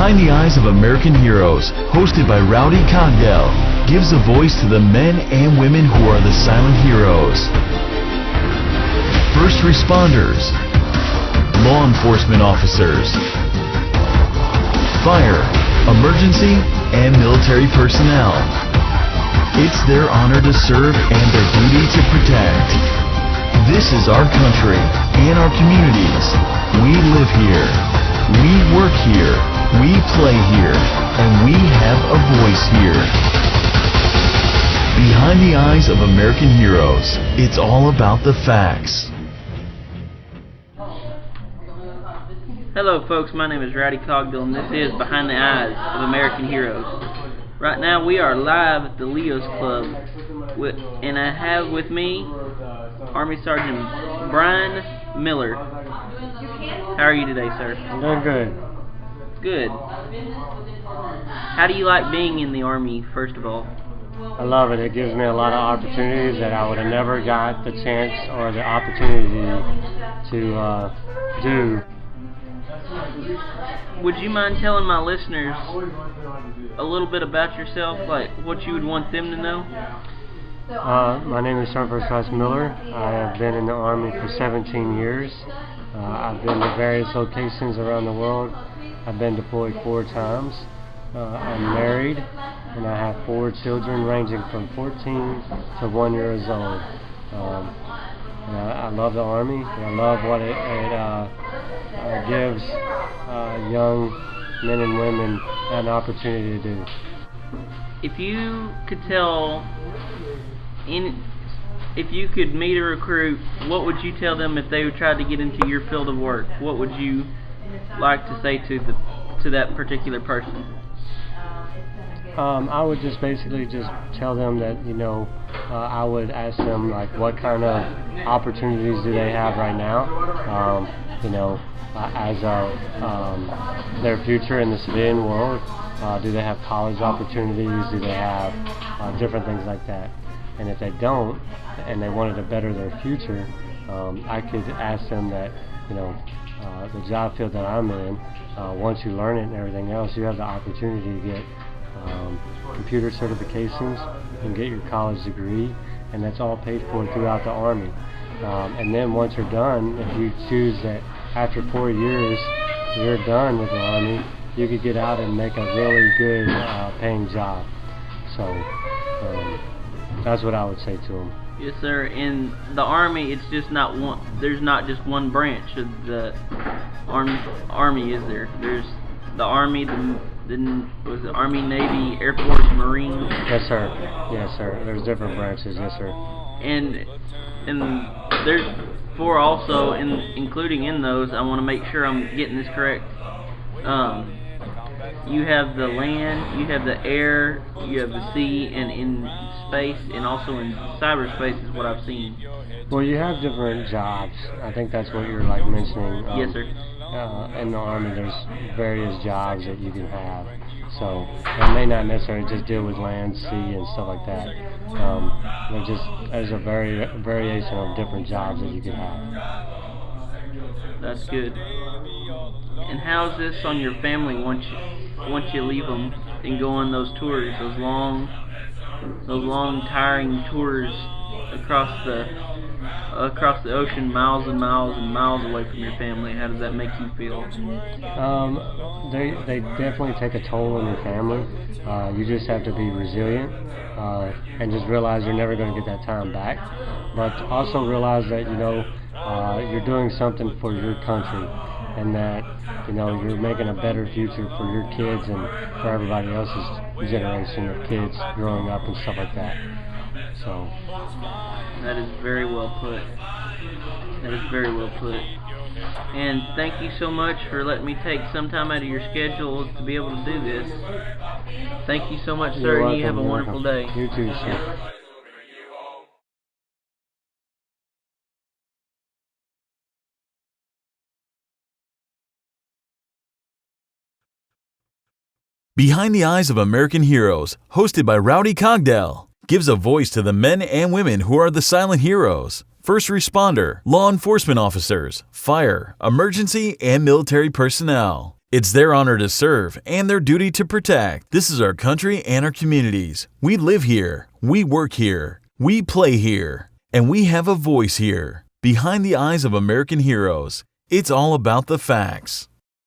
Behind the Eyes of American Heroes, hosted by Rowdy Cogdell, gives a voice to the men and women who are the silent heroes. First responders, law enforcement officers, fire, emergency, and military personnel. It's their honor to serve and their duty to protect. This is our country and our communities. We live here. We work here. We play here. And we have a voice here. Behind the Eyes of American Heroes, it's all about the facts. Hello folks, my name is Rowdy Cogdell and this is Behind the Eyes of American Heroes. Right now we are live at the Leos Club and I have with me Army Sargent Bryan Miller. How are you today, sir? I'm doing good. Good. How do you like being in the Army, first of all? I love it. It gives me a lot of opportunities that I would have never got the chance or the opportunity to do. Would you mind telling my listeners a little bit about yourself, like what you would want them to know? My name is Sergeant First Bryan Miller. I have been in the Army for 17 years. I've been to various locations around the world. I've been deployed 4 times. I'm married and I have 4 children ranging from 14 to 1 year old. And I love the Army and I love what it gives young men and women an opportunity to do. If you could if you could meet a recruit, what would you tell them if they tried to get into your field of work? What would you like to say to that particular person? I would just basically just tell them that, I would ask them like what kind of opportunities do they have right now, as their future in the civilian world. Do they have college opportunities? Do they have different things like that? And if they don't, and they wanted to better their future, I could ask them that, the job field that I'm in, once you learn it and everything else, you have the opportunity to get computer certifications and get your college degree, and that's all paid for throughout the Army. And then once you're done, if you choose that after 4 years you're done with the Army, you could get out and make a really good paying job. So that's what I would say to them. Yes, sir. In the Army, it's just not one. There's not just one branch of the Army, is there? There's the Army, was it Army, Navy, Air Force, Marines? Yes, sir. Yes, sir. There's different branches. Yes, sir. And there's 4 also, including in those. I want to make sure I'm getting this correct. You have the land, you have the air, you have the sea, and in space, and also in cyberspace is what I've seen. Well, you have different jobs. I think that's what you're like mentioning. Yes, sir. In the Army, there's various jobs that you can have. So it may not necessarily just deal with land, sea, and stuff like that. There's a variation of different jobs that you can have. That's good. And how's this on your family once you leave them and go on those tours, those long, tiring tours across the ocean, miles and miles and miles away from your family? How does that make you feel? They definitely take a toll on your family. You just have to be resilient and just realize you're never going to get that time back. But also realize that you're doing something for your country, and that you're making a better future for your kids and for everybody else's generation of kids growing up and stuff like that. So that is very well put. That is very well put. And thank you so much for letting me take some time out of your schedule to be able to do this. Thank you so much, sir. You're welcome. You have a wonderful day. You too, sir. Yeah. Behind the Eyes of American Heroes, hosted by Rowdy Cogdell, gives a voice to the men and women who are the silent heroes. First responder, law enforcement officers, fire, emergency, and military personnel. It's their honor to serve and their duty to protect. This is our country and our communities. We live here, we work here, we play here, and we have a voice here. Behind the eyes of American heroes, it's all about the facts.